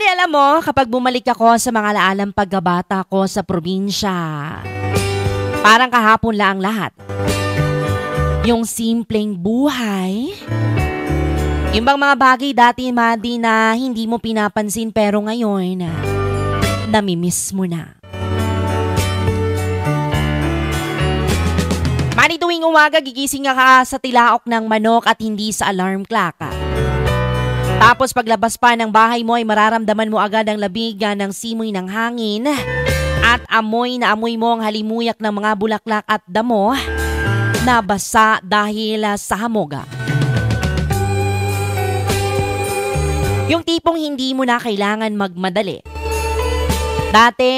Bali, alam mo, kapag bumalik ako sa mga alaalang pagkabata ko sa probinsya, parang kahapon lang ang lahat. Yung simpleng buhay, yung bang mga bagay dati, Madi, na hindi mo pinapansin pero ngayon, namimiss mo na. Madi, tuwing umaga, gigising ka sa tilaok ng manok at hindi sa alarm clock. Tapos paglabas pa ng bahay mo ay mararamdaman mo agad ang labig ng simoy ng hangin at amoy na amoy mo ang halimuyak ng mga bulaklak at damo na basa dahil sa hamoga. Yung tipong hindi mo na kailangan magmadali. Dati,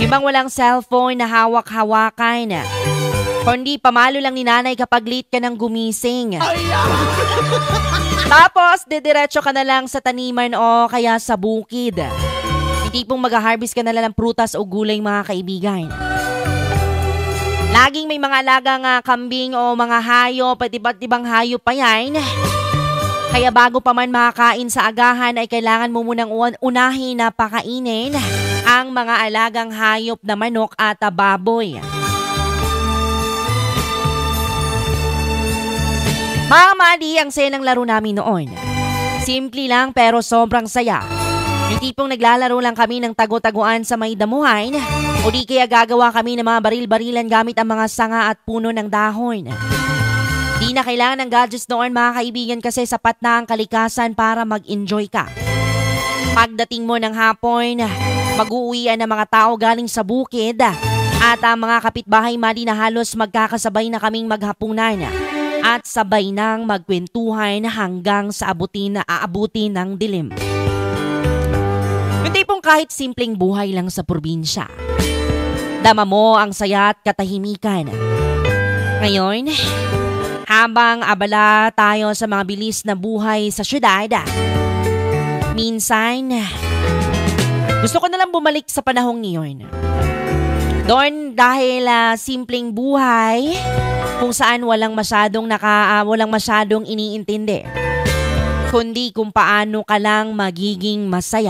yung bang walang cellphone na hawak-hawakan, kundi pamalo lang ni nanay kapag late ka nang gumising. Tapos, didiretso ka na lang sa taniman o kaya sa bukid. Yung tipong mag-harvest ka na lang ng prutas o gulay, mga kaibigan. Laging may mga alagang kambing o mga hayop at iba't ibang hayop pa yan. Kaya bago pa man makakain sa agahan ay kailangan mo munang unahin na pakainin ang mga alagang hayop na manok at baboy. Mga Madi, ang saya ng laro namin noon. Simple lang pero sobrang saya. Yung tipong naglalaro lang kami ng tago-taguan sa may damuhan o di kaya gagawa kami ng mga baril-barilan gamit ang mga sanga at puno ng dahon. Di na kailangan ng gadgets noon, mga kaibigan, kasi sapat na ang kalikasan para mag-enjoy ka. Pagdating mo ng hapon, mag-uuwian ng mga tao galing sa bukid at ang mga kapitbahay, Madi, na halos magkakasabay na kaming maghapunan at sabay nang magkwentuhan hanggang sa aabutin ng dilim. Yung tipong kahit simpleng buhay lang sa probinsya, dama mo ang saya at katahimikan. Ngayon, habang abala tayo sa mga bilis na buhay sa syudad, minsan, gusto ko na lang bumalik sa panahong iyon. Doon dahil simpleng buhay kung saan walang masyadong iniintindi, kundi kung paano ka lang magiging masaya